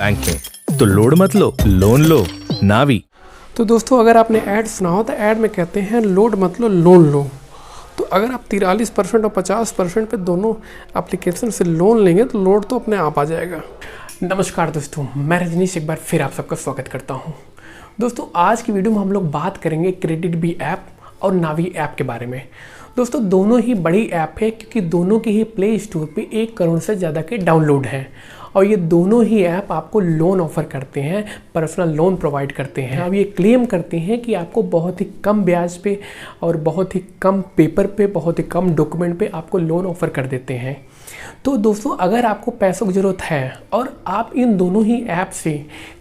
Bank में, तो load मत लो, लोन लो नावी। तो दोस्तों, अगर आपने ऐड सुना हो तो ऐड में कहते हैं लोड मत लो, लोन लो। तो अगर आप 43% और 50% पे दोनों एप्लीकेशन से लोन लेंगे तो लोड तो अपने आप आ जाएगा। नमस्कार दोस्तों, मैं रजनीश एक बार फिर आप सबका स्वागत करता हूं। दोस्तों, आज की वीडियो में हम लोग बात करेंगे क्रेडिट बी ऐप और नावी ऐप के बारे में। दोस्तों, दोनों ही बड़ी ऐप है क्योंकि दोनों के ही प्ले स्टोर पे 1 करोड़ से ज़्यादा के डाउनलोड हैं और ये दोनों ही ऐप आपको लोन ऑफर करते हैं, पर्सनल लोन प्रोवाइड करते हैं। अब ये क्लेम करते हैं कि आपको बहुत ही कम ब्याज पे और बहुत ही कम पेपर पे, बहुत ही कम डॉक्यूमेंट पे आपको लोन ऑफर कर देते हैं। तो दोस्तों, अगर आपको पैसों की ज़रूरत है और आप इन दोनों ही ऐप से,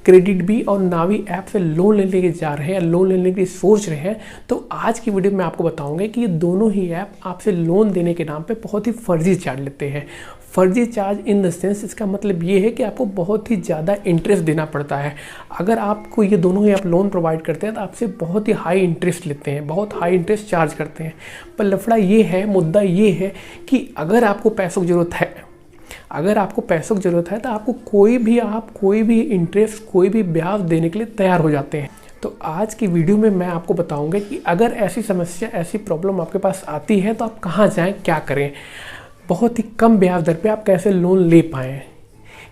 क्रेडिट बी और नावी ऐप से लोन लेने के जा रहे हैं या लोन लेने की सोच रहे हैं, तो आज की वीडियो में आपको बताऊंगा कि ये दोनों ही ऐप आपसे लोन देने के नाम पे बहुत ही फर्जी चार्ज लेते हैं। फर्जी चार्ज इन द सेंस, इसका मतलब ये है कि आपको बहुत ही ज़्यादा इंटरेस्ट देना पड़ता है। अगर आपको ये दोनों ही आप लोन प्रोवाइड करते हैं तो आपसे बहुत ही हाई इंटरेस्ट लेते हैं, बहुत हाई इंटरेस्ट चार्ज करते हैं। पर लफड़ा ये है, मुद्दा ये है कि अगर आपको पैसों की ज़रूरत है, अगर आपको पैसों की ज़रूरत है तो आपको कोई भी इंटरेस्ट, कोई भी ब्याज देने के लिए तैयार हो जाते हैं। तो आज की वीडियो में मैं आपको बताऊंगा कि अगर ऐसी समस्या, ऐसी प्रॉब्लम आपके पास आती है तो आप कहाँ जाएं, क्या करें, बहुत ही कम ब्याज दर पे आप कैसे लोन ले पाएँ।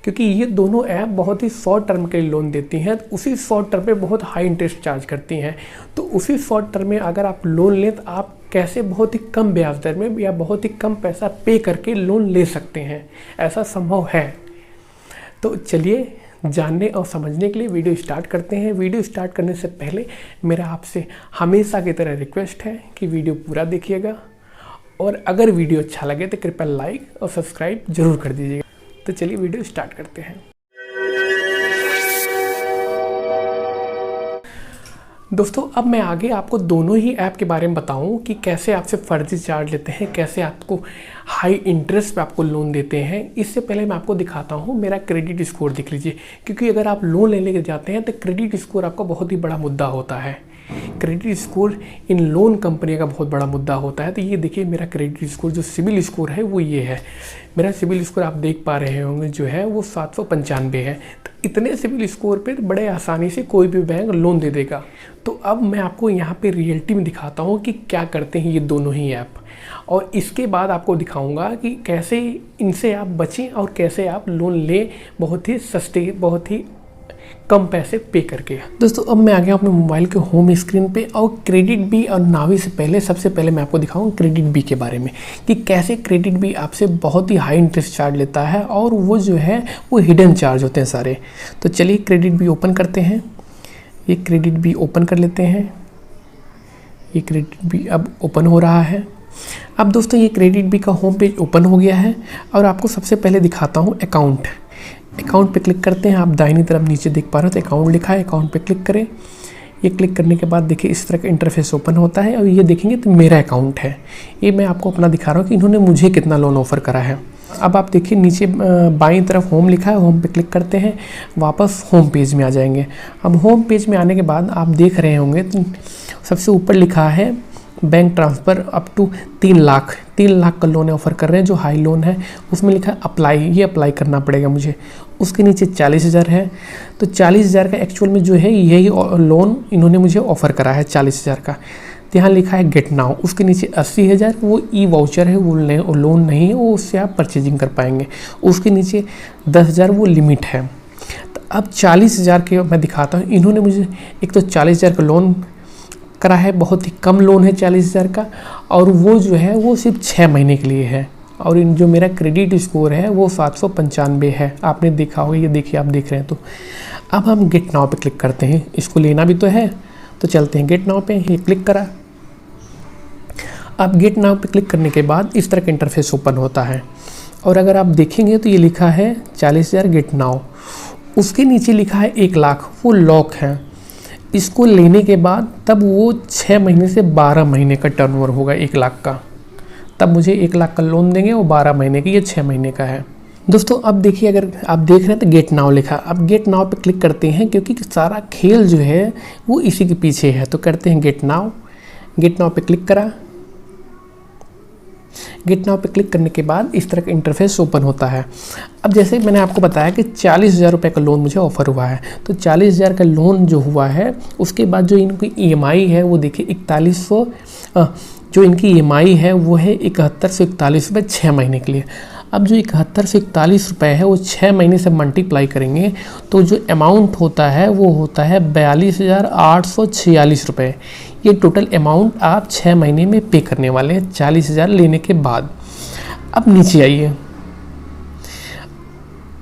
क्योंकि ये दोनों ऐप बहुत ही शॉर्ट टर्म के लिए लोन देती हैं, तो उसी शॉर्ट टर्म पे बहुत हाई इंटरेस्ट चार्ज करती हैं। तो उसी शॉर्ट टर्म में अगर आप लोन लें तो आप कैसे बहुत ही कम ब्याज दर में या बहुत ही कम पैसा पे करके लोन ले सकते हैं, ऐसा संभव है। तो चलिए जानने और समझने के लिए वीडियो स्टार्ट करते हैं। वीडियो स्टार्ट करने से पहले मेरा आपसे हमेशा की तरह रिक्वेस्ट है कि वीडियो पूरा देखिएगा और अगर वीडियो अच्छा लगे तो कृपया लाइक और सब्सक्राइब जरूर कर दीजिएगा। तो चलिए वीडियो स्टार्ट करते हैं। दोस्तों, अब मैं आगे आपको दोनों ही ऐप के बारे में बताऊं कि कैसे आपसे फर्जी चार्ज लेते हैं, कैसे आपको हाई इंटरेस्ट पे आपको लोन देते हैं। इससे पहले मैं आपको दिखाता हूं मेरा क्रेडिट स्कोर देख लीजिए, क्योंकि अगर आप लोन लेने के जाते हैं तो क्रेडिट स्कोर आपका बहुत ही बड़ा मुद्दा होता है। Credit score in loan company का बहुत बड़ा मुद्दा होता है। तो ये देखिए, मेरा क्रेडिट स्कोर जो सिबिल स्कोर है वो ये है। मेरा सिबिल स्कोर आप देख पा रहे होंगे जो है वो 795 है। तो इतने सिबिल स्कोर पे बड़े आसानी से कोई भी बैंक लोन दे देगा। तो अब मैं आपको यहाँ पे रियलिटी में दिखाता हूँ कि क्या करते हैं ये दोनों ही ऐप, और इसके बाद आपको दिखाऊंगा कि कैसे इनसे आप बचें और कैसे आप लोन लें बहुत ही सस्ते, बहुत ही कम पैसे पे करके। दोस्तों, अब मैं आ गया अपने मोबाइल के होम स्क्रीन पे और क्रेडिट बी और नावी से पहले सबसे पहले मैं आपको दिखाऊंगा क्रेडिट बी के बारे में कि कैसे क्रेडिट बी आपसे बहुत ही हाई इंटरेस्ट चार्ज लेता है और वो जो है वो हिडन चार्ज होते हैं सारे। तो चलिए क्रेडिट बी ओपन करते हैं। ये क्रेडिट बी ओपन कर लेते हैं। ये क्रेडिट बी अब ओपन हो रहा है। अब दोस्तों, ये क्रेडिट बी का होम पेज ओपन हो गया है और आपको सबसे पहले दिखाता हूँ अकाउंट पे क्लिक करते हैं। आप दाहिनी तरफ नीचे देख पा रहे हो तो अकाउंट लिखा है, अकाउंट पे क्लिक करें। ये क्लिक करने के बाद देखिए इस तरह का इंटरफेस ओपन होता है और ये देखेंगे तो मेरा अकाउंट है। ये मैं आपको अपना दिखा रहा हूँ कि इन्होंने मुझे कितना लोन ऑफर करा है। अब आप देखिए नीचे बाईं तरफ होम लिखा है, होम पे क्लिक करते हैं, वापस होम पेज में आ जाएंगे। अब होम पेज में आने के बाद आप देख रहे होंगे तो सबसे ऊपर लिखा है bank transfer up to 3 lakh का लोन ऑफ़र कर रहे हैं, जो हाई लोन है। उसमें लिखा है अप्लाई, ये अप्लाई करना पड़ेगा मुझे। उसके नीचे 40,000 है, तो 40,000 का एक्चुअल में जो है यही लोन इन्होंने मुझे ऑफ़र करा है 40,000 का। तो यहाँ लिखा है गेट नाउ। उसके नीचे 80,000 वो ई वाउचर है, वो लोन नहीं है, वो उससे आप परचेजिंग कर पाएंगे। उसके नीचे 10,000 वो लिमिट है। तो अब 40,000 के मैं दिखाता हूँ। इन्होंने मुझे एक तो 40,000 का लोन करा है, बहुत ही कम लोन है 40,000 का, और वो जो है वो सिर्फ 6 महीने के लिए है। और इन जो मेरा क्रेडिट स्कोर है वो 795 है। आपने देखा होगा, ये देखिए आप देख रहे हैं। तो अब हम गेट नाउ पे क्लिक करते हैं, इसको लेना भी तो है, तो चलते हैं गेट नाउ पे। ये क्लिक करा। अब गेट नाउ पे क्लिक करने के बाद इस तरह का इंटरफेस ओपन होता है और अगर आप देखेंगे तो ये लिखा है 40,000 गेट नाउ। उसके नीचे लिखा है 1 लाख, वो लॉक है। इसको लेने के बाद तब वो 6 महीने से 12 महीने का टर्नओवर होगा 1 लाख का। तब मुझे 1 लाख का लोन देंगे, वो 12 महीने की, ये 6 महीने का है। दोस्तों, अब देखिए, अगर आप देख रहे हैं तो गेट नाउ लिखा। अब गेट नाउ पे क्लिक करते हैं क्योंकि सारा खेल जो है वो इसी के पीछे है। तो करते हैं गेट नाउ। गेट नाउ पे क्लिक करा। गेट नाउ पे क्लिक करने के बाद इस तरह का इंटरफेस ओपन होता है। अब जैसे मैंने आपको बताया कि 40,000 रुपये का लोन मुझे ऑफ़र हुआ है, तो 40,000 का लोन जो हुआ है उसके बाद जो इनकी EMI है वो देखिए 4100, जो इनकी EMI है वो है 7141 रुपये 6 महीने के लिए। अब जो 7141 रुपये है वो 6 महीने से मल्टीप्लाई करेंगे तो जो अमाउंट होता है वो होता है 42,846 रुपये। ये टोटल अमाउंट आप 6 महीने में पे करने वाले हैं 40,000 लेने के बाद। अब नीचे आइए,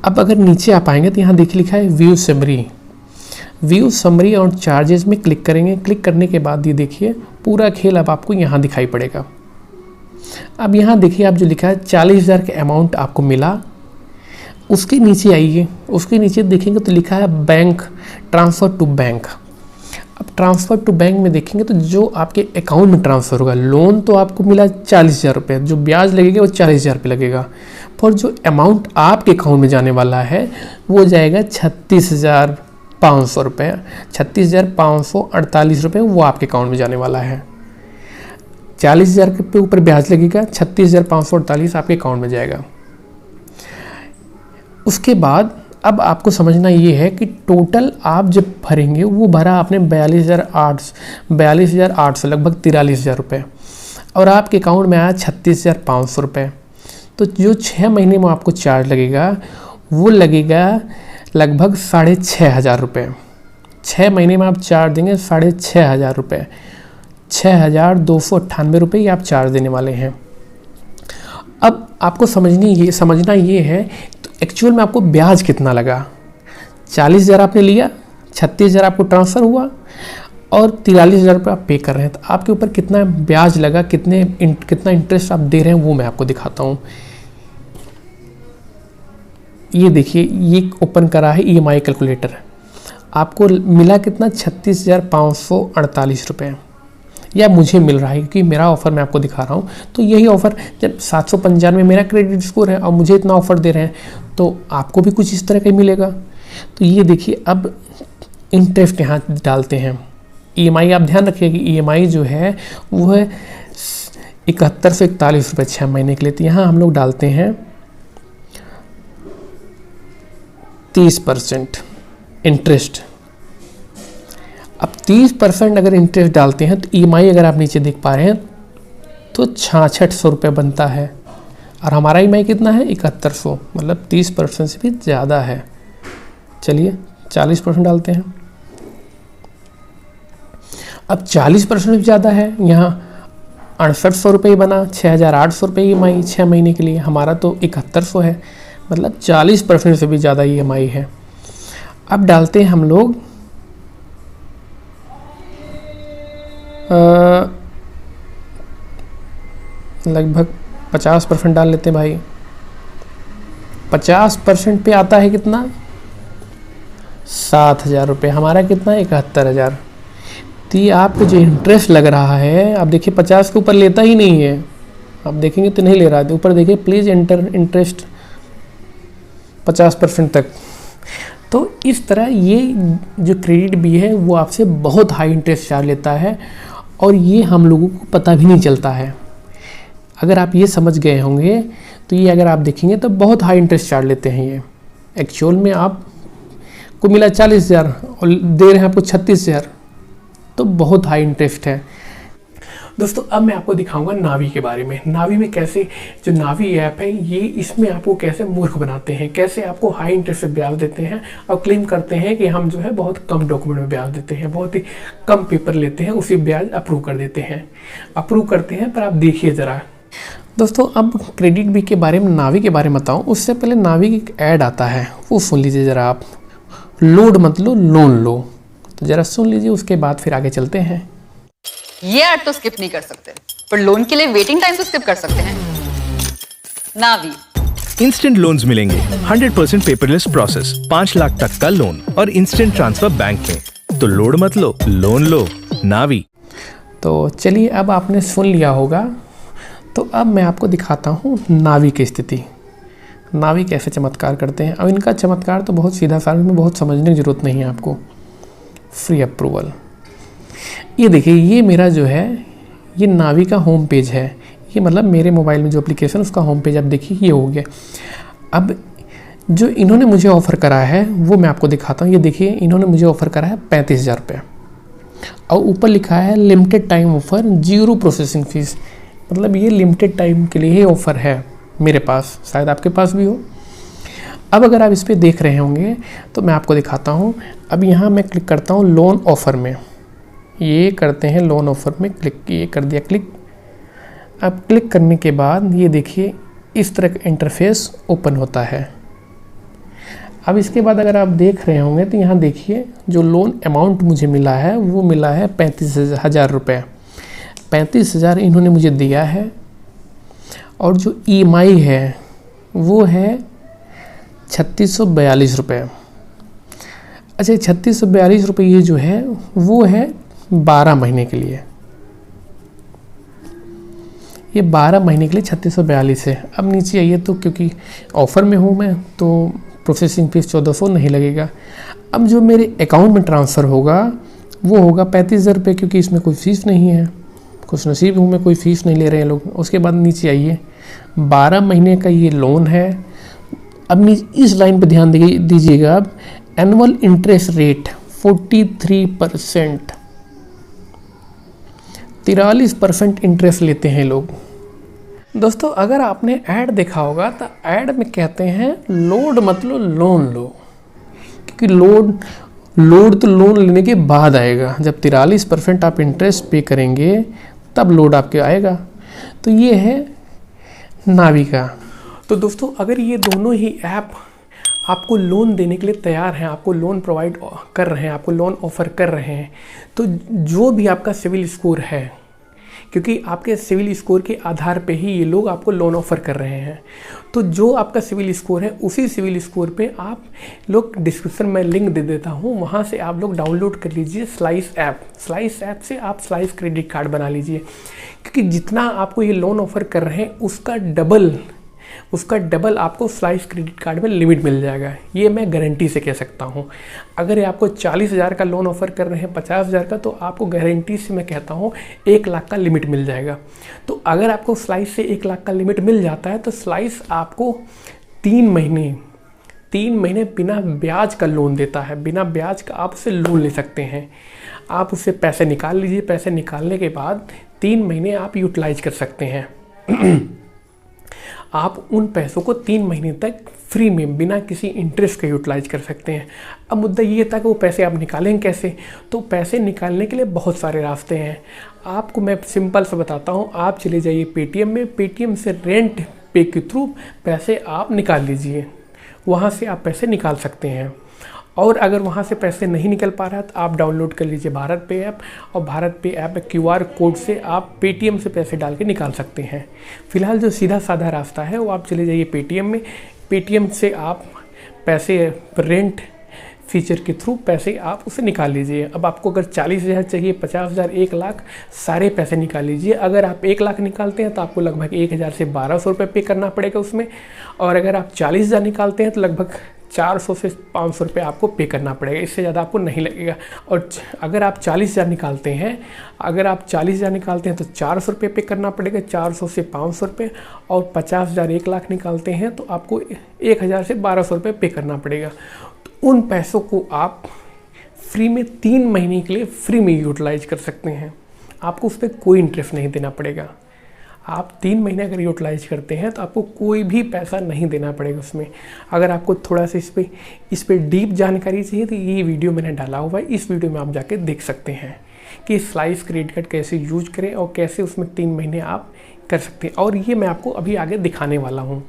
अब अगर नीचे आप आएंगे तो यहाँ देखिए लिखा है व्यू समरी और चार्जेस में क्लिक करेंगे। क्लिक करने के बाद ये देखिए पूरा खेल अब आपको यहाँ दिखाई पड़ेगा। अब यहाँ देखिए आप जो लिखा है 40,000 का अमाउंट आपको मिला, उसके नीचे आइए, उसके नीचे देखेंगे तो लिखा है बैंक ट्रांसफ़र टू बैंक। अब ट्रांसफ़र टू बैंक में देखेंगे तो जो आपके अकाउंट में ट्रांसफ़र होगा, लोन तो आपको मिला 40,000 रुपये, जो ब्याज लगेगा वो 40,000 रुपये लगेगा, पर जो अमाउंट आपके अकाउंट में जाने वाला है वो जाएगा 36,500 रुपये, 36,548 रुपये वो आपके अकाउंट में जाने वाला है। 40,000 के ऊपर ब्याज लगेगा, 36,548 आपके अकाउंट में जाएगा। उसके बाद अब आपको समझना ये है कि टोटल आप जब भरेंगे वो भरा आपने 42,800 लगभग 43,000 रुपये, और आपके अकाउंट में आया 36,500 रुपये। तो जो 6 महीने में आपको चार्ज लगेगा वो लगेगा लगभग 6,500 रुपये। 6 महीने में आप चार्ज देंगे 6,500 रुपये, 6,298 रुपये ये आप चार्ज देने वाले हैं। अब आपको समझना ये है तो एक्चुअल में आपको ब्याज कितना लगा। 40,000 आपने लिया, 36,000 आपको ट्रांसफ़र हुआ और 43,000 रुपये आप पे कर रहे हैं, तो आपके ऊपर कितना ब्याज लगा, कितना इंटरेस्ट आप दे रहे हैं वो मैं आपको दिखाता हूँ। ये देखिए ये ओपन करा है EMI कैलकुलेटर, आपको मिला कितना 36,548 रुपये, या मुझे मिल रहा है क्योंकि मेरा ऑफ़र मैं आपको दिखा रहा हूँ। तो यही ऑफ़र जब 795 मेरा क्रेडिट स्कोर है और मुझे इतना ऑफ़र दे रहे हैं तो आपको भी कुछ इस तरह का ही मिलेगा। तो ये देखिए अब इंटरेस्ट यहाँ डालते हैं। EMI आप ध्यान रखिए कि EMI जो है वो है 7141 रुपये 6 महीने के लिए। तो यहाँ हम लोग डालते हैं 30% इंटरेस्ट। अब 30% अगर इंटरेस्ट डालते हैं तो EMI अगर आप नीचे देख पा रहे हैं तो 6600 रुपये बनता है, और हमारा EMI कितना है 7100, मतलब 30% से भी ज़्यादा है। चलिए 40% डालते हैं। अब 40% भी ज़्यादा है, यहाँ 6800 रुपये बना, 6,800 रुपये EMI 6 महीने के लिए, हमारा तो 7100 है, मतलब 40% से भी ज़्यादा EMI है। अब डालते हैं हम लोग लगभग 50% डाल लेते हैं भाई। 50% पे आता है कितना 7,000 रुपये, हमारा कितना 71,000। तो ये आपको जो इंटरेस्ट लग रहा है, आप देखिए 50 के ऊपर लेता ही नहीं है, आप देखेंगे तो नहीं ले रहा है। ऊपर देखिए प्लीज़ एंटर इंटरेस्ट 50% तक। तो इस तरह ये जो क्रेडिट भी है वो आपसे बहुत हाई इंटरेस्ट चार्ज लेता है, और ये हम लोगों को पता भी नहीं चलता है। अगर आप ये समझ गए होंगे तो ये अगर आप देखेंगे तो बहुत हाई इंटरेस्ट चार्ज लेते हैं। ये एक्चुअल में आपको मिला 40,000 और दे रहे हैं आपको 36,000, तो बहुत हाई इंटरेस्ट है। दोस्तों अब मैं आपको दिखाऊंगा नावी के बारे में। नावी में कैसे जो नावी ऐप है ये इसमें आपको कैसे मूर्ख बनाते हैं, कैसे आपको हाई इंटरेस्ट पे ब्याज देते हैं और क्लेम करते हैं कि हम जो है बहुत कम डॉक्यूमेंट में ब्याज देते हैं, बहुत ही कम पेपर लेते हैं, उसी ब्याज अप्रूव कर देते हैं, अप्रूव करते हैं। पर आप देखिए ज़रा दोस्तों, अब क्रेडिट बी के बारे में, नावी के बारे में बताऊँ उससे पहले नावी की एक ऐड आता है, वो सुन लीजिए ज़रा आप। लोड मत लो, लोन लो। तो ज़रा सुन लीजिए, उसके बाद फिर आगे चलते हैं। ये ऐड तो स्किप नहीं कर सकते, पर लोन के लिए वेटिंग टाइम तो स्किप कर सकते हैं। नावी इंस्टेंट लोन्स मिलेंगे, 100% पेपरलेस प्रोसेस, 5 लाख तक का लोन और इंस्टेंट ट्रांसफर बैंक में। तो लोड मत लो, लोन लो, नावी। तो चलिए अब आपने सुन लिया होगा, तो अब मैं आपको दिखाता हूँ नावी की स्थिति। नावी कैसे चमत्कार करते हैं। अब इनका चमत्कार तो बहुत सीधा साधा, में बहुत समझने की ज़रूरत नहीं है आपको। फ्री अप्रूवल, ये देखिए, ये मेरा जो है ये नावी का होम पेज है। ये मतलब मेरे मोबाइल में जो एप्लीकेशन उसका होम पेज आप देखिए ये हो गया। अब जो इन्होंने मुझे ऑफ़र करा है वो मैं आपको दिखाता हूँ। ये देखिए इन्होंने मुझे ऑफ़र करा है 35,000 रुपये और ऊपर लिखा है limited time offer, 0 processing fees. मतलब ये लिमिटेड टाइम के लिए ही ऑफ़र है मेरे पास, शायद आपके पास भी हो। अब अगर आप इस पर देख रहे होंगे तो मैं आपको दिखाता हूँ। अब यहाँ मैं क्लिक करता हूँ लोन ऑफ़र में, ये करते हैं लोन ऑफ़र में क्लिक, ये कर दिया क्लिक। अब क्लिक करने के बाद ये देखिए इस तरह का इंटरफेस ओपन होता है। अब इसके बाद अगर आप देख रहे होंगे तो यहाँ देखिए जो लोन अमाउंट मुझे मिला है वो मिला है 35,000 रुपये। 35,000 इन्होंने मुझे दिया है और जो EMI है वो है 3642 रुपये। अच्छा 3642 रुपये ये जो है वो है 12 महीने के लिए, ये 12 महीने के लिए 3642 है। अब नीचे आइए तो क्योंकि ऑफ़र में हूँ मैं तो प्रोसेसिंग फ़ीस 1400 नहीं लगेगा। अब जो मेरे अकाउंट में ट्रांसफ़र होगा वो होगा 35,000 रुपये, क्योंकि इसमें कोई फ़ीस नहीं है, खुश नसीब हूँ मैं, कोई फ़ीस नहीं ले रहे हैं लोग। उसके बाद नीचे आइए 12 महीने का ये लोन है। अब इस लाइन पे ध्यान दीजिएगा। अब एनुअल इंटरेस्ट रेट 43%, 43% इंटरेस्ट लेते हैं लोग। दोस्तों अगर आपने ऐड देखा होगा तो ऐड में कहते हैं लोड मतलब लोन लो, क्योंकि लोड तो लोन लेने के बाद आएगा। जब 43% आप इंटरेस्ट पे करेंगे तब लोड आपके आएगा। तो ये है नाविका। तो दोस्तों अगर ये दोनों ही ऐप आपको लोन देने के लिए तैयार हैं, आपको लोन प्रोवाइड कर रहे हैं, आपको लोन ऑफ़र कर रहे हैं, तो जो भी आपका सिविल स्कोर है, क्योंकि आपके सिविल स्कोर के आधार पे ही ये लोग आपको लोन ऑफ़र कर रहे हैं, तो जो आपका सिविल स्कोर है उसी सिविल स्कोर पे आप लोग, डिस्क्रिप्शन में लिंक दे देता हूँ, वहाँ से आप लोग डाउनलोड कर लीजिए स्लाइस ऐप। स्लाइस ऐप से आप स्लाइस क्रेडिट कार्ड बना लीजिए, क्योंकि जितना आपको ये लोन ऑफ़र कर रहे हैं उसका डबल आपको स्लाइस क्रेडिट कार्ड में लिमिट मिल जाएगा। ये मैं गारंटी से कह सकता हूँ। अगर ये आपको 40,000 का लोन ऑफ़र कर रहे हैं 50,000 का, तो आपको गारंटी से मैं कहता हूँ 1 लाख का लिमिट मिल जाएगा। तो अगर आपको स्लाइस से 1 लाख का लिमिट मिल जाता है तो स्लाइस आपको 3 महीने बिना ब्याज का लोन देता है। बिना ब्याज का आप उससे लोन ले सकते हैं। आप उससे पैसे निकाल लीजिए, पैसे निकालने के बाद 3 महीने आप यूटिलाइज कर सकते हैं। आप उन पैसों को 3 महीने तक फ्री में बिना किसी इंटरेस्ट के यूटिलाइज कर सकते हैं। अब मुद्दा ये था कि वो पैसे आप निकालेंगे कैसे। तो पैसे निकालने के लिए बहुत सारे रास्ते हैं। आपको मैं सिंपल से बताता हूँ। आप चले जाइए पेटीएम में, पेटीएम से रेंट पे के थ्रू पैसे आप निकाल लीजिए, वहाँ से आप पैसे निकाल सकते हैं। और अगर वहाँ से पैसे नहीं निकल पा रहा है तो आप डाउनलोड कर लीजिए भारत पे ऐप, और भारत पे ऐप QR कोड से आप पेटीएम से पैसे डाल के निकाल सकते हैं। फ़िलहाल जो सीधा साधा रास्ता है वो आप चले जाइए पेटीएम में, पेटीएम से आप पैसे रेंट फीचर के थ्रू पैसे आप उसे निकाल लीजिए। अब आपको अगर 40,000 चाहिए, 50,000, 1 लाख, सारे पैसे निकाल लीजिए। अगर आप 1 लाख निकालते हैं तो आपको लगभग 1,000 से 1,200 रुपये पे करना पड़ेगा उसमें, और अगर आप 40,000 निकालते हैं तो लगभग 400 से 500 रुपये आपको पे करना पड़ेगा, इससे ज़्यादा आपको नहीं लगेगा। और अगर आप 40,000 निकालते हैं, तो 400 रुपये पे करना पड़ेगा, 400 से 500 रुपये। और 50,000, 1 लाख निकालते हैं तो आपको 1,000 से 1,200 रुपये पे करना पड़ेगा। तो उन पैसों को आप फ्री में 3 महीने के लिए फ्री में यूटिलाइज कर सकते हैं। आपको उस पर कोई इंटरेस्ट नहीं देना पड़ेगा। आप 3 महीने अगर यूटिलाइज करते हैं तो आपको कोई भी पैसा नहीं देना पड़ेगा उसमें। अगर आपको थोड़ा सा इस पे डीप जानकारी चाहिए तो ये वीडियो मैंने डाला हुआ है, इस वीडियो में आप जाके देख सकते हैं कि स्लाइस क्रेडिट कार्ड कैसे यूज करें और कैसे उसमें 3 महीने आप कर सकते हैं। और ये मैं आपको अभी आगे दिखाने वाला हूँ,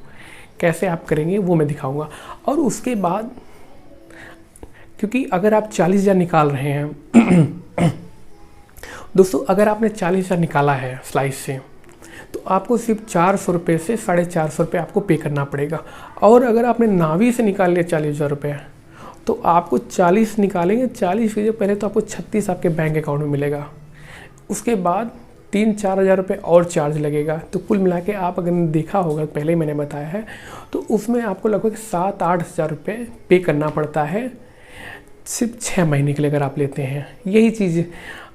कैसे आप करेंगे वो मैं दिखाऊँगा। और उसके बाद, क्योंकि अगर आप 40,000 निकाल रहे हैं दोस्तों, अगर आपने 40,000 निकाला है स्लाइस से तो आपको सिर्फ 400 रुपये से 450 रुपये आपको पे करना पड़ेगा। और अगर आपने नावी से निकाल लिया 40,000 रुपये तो आपको 40 निकालेंगे, 40 के पहले तो आपको 36 आपके बैंक अकाउंट में मिलेगा। उसके बाद 3-4 हज़ार रुपये और चार्ज लगेगा। तो कुल मिला के आप अगर देखा होगा, पहले ही मैंने बताया है, तो उसमें आपको लगभग 7-8 हज़ार रुपये पे करना पड़ता है सिर्फ 6 महीने के लिए अगर आप लेते हैं। यही चीज़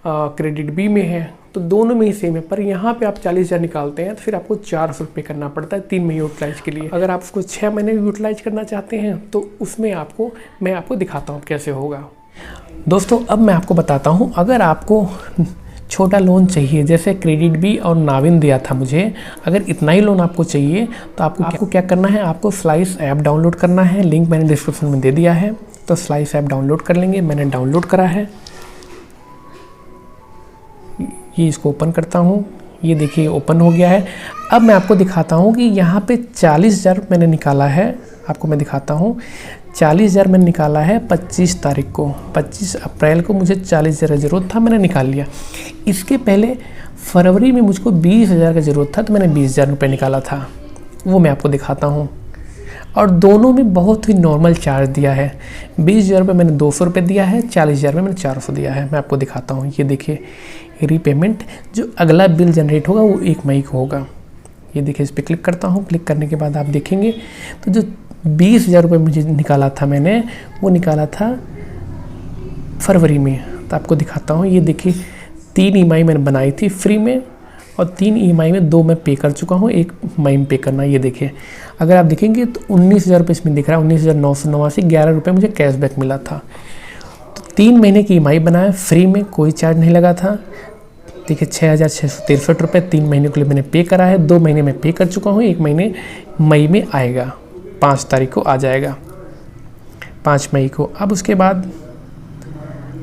क्रेडिट बी में है। तो दोनों में ही सेम है, पर यहाँ पे आप 40,000 निकालते हैं तो फिर आपको 400 रुपये करना पड़ता है 3 महीने यूटिलाइज के लिए। अगर आप उसको 6 महीने यूटिलाइज करना चाहते हैं तो उसमें मैं आपको दिखाता हूँ कैसे होगा। दोस्तों अब मैं आपको बताता हूँ, अगर आपको छोटा लोन चाहिए जैसे क्रेडिट बी और नाविन दिया था मुझे, अगर इतना ही लोन आपको चाहिए तो आपको क्या करना है, आपको स्लाइस ऐप डाउनलोड करना है। लिंक मैंने डिस्क्रिप्शन में दे दिया है, तो स्लाइस ऐप डाउनलोड कर लेंगे। मैंने डाउनलोड करा है, ये इसको ओपन करता हूँ। ये देखिए ओपन हो गया है। अब मैं आपको दिखाता हूँ कि यहाँ पे 40,000 मैंने निकाला है। आपको मैं दिखाता हूँ, 40,000 मैंने निकाला है 25 तारीख को, 25 अप्रैल को मुझे 40,000 का ज़रूरत था, मैंने निकाल लिया। इसके पहले फरवरी में मुझको 20,000 का ज़रूरत था, तो मैंने 20,000 रुपये निकाला था, वो मैं आपको दिखाता हूँ। और दोनों में बहुत ही नॉर्मल चार्ज दिया है। 20,000 रुपये मैंने 200 रुपये दिया है, 40,000 रुपये मैंने 400 दिया है। मैं आपको दिखाता हूँ, ये देखिए रीपेमेंट, जो अगला बिल जनरेट होगा वो 1 मई को होगा। ये देखिए, इस पर क्लिक करता हूँ। क्लिक करने के बाद आप देखेंगे तो जो 20,000 रुपये मुझे निकाला था मैंने, वो निकाला था फरवरी में। तो आपको दिखाता हूँ, ये देखिए 3 EMI मैंने बनाई थी फ्री में, और 3 EMI में 2 मैं पे कर चुका हूँ, 1 मई में पे करना। ये देखिए, अगर आप देखेंगे तो 19,000 रुपये इसमें दिख रहा है, 19,989, 11 रुपये मुझे कैशबैक मिला था। तो 3 महीने की EMI बनाया फ्री में, कोई चार्ज नहीं लगा था। देखिए 6,663 रुपये 3 महीने के लिए मैंने पे करा है, 2 महीने में पे कर चुका हूँ, 1 महीने मई में आएगा, 5 तारीख को आ जाएगा, 5 मई को। अब उसके बाद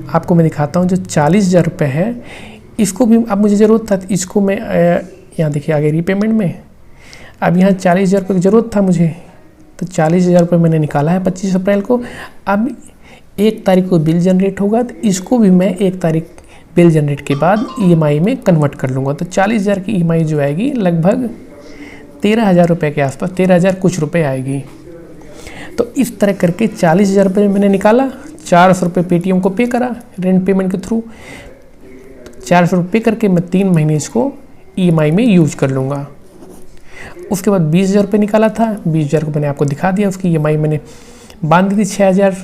आपको मैं दिखाता हूँ, जो 40,000 रुपये है, इसको भी अब मुझे ज़रूरत था, इसको मैं यहाँ देखिए आगे रीपेमेंट में, अब यहाँ 40,000 रुपये की ज़रूरत था मुझे, तो 40,000 रुपये मैंने निकाला है 25 अप्रैल को। अब 1 तारीख को बिल जनरेट होगा, तो इसको भी मैं 1 तारीख बिल जनरेट के बाद EMI में कन्वर्ट कर लूँगा। तो 40,000 की EMI जो आएगी लगभग 13,000 रुपये के आसपास, 13,000 कुछ रुपये आएगी। तो इस तरह करके 40,000 रुपये मैंने निकाला, 400 रुपये पेटीएम को पे करा रेंट पेमेंट के थ्रू, 400 रुपये करके मैं 3 महीने इसको EMI में यूज कर लूँगा। उसके बाद 20,000 रुपये निकाला था, 20,000 को मैंने आपको दिखा दिया, उसकी EMI मैंने बांध दी थी 6,000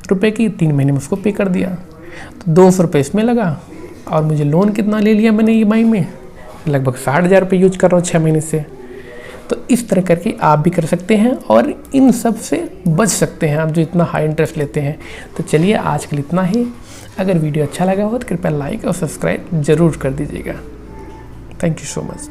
रुपये की, 3 महीने में उसको पे कर दिया। तो 200 रुपये इसमें लगा, और मुझे लोन कितना ले लिया मैंने EMI में, लगभग 60,000 रुपये यूज कर रहा हूँ 6 महीने से। तो इस तरह करके आप भी कर सकते हैं और इन सब से बच सकते हैं आप जो इतना हाई इंटरेस्ट लेते हैं। तो चलिए आज के लिए इतना ही। अगर वीडियो अच्छा लगा हो तो कृपया लाइक और सब्सक्राइब ज़रूर कर दीजिएगा। Thank you so much.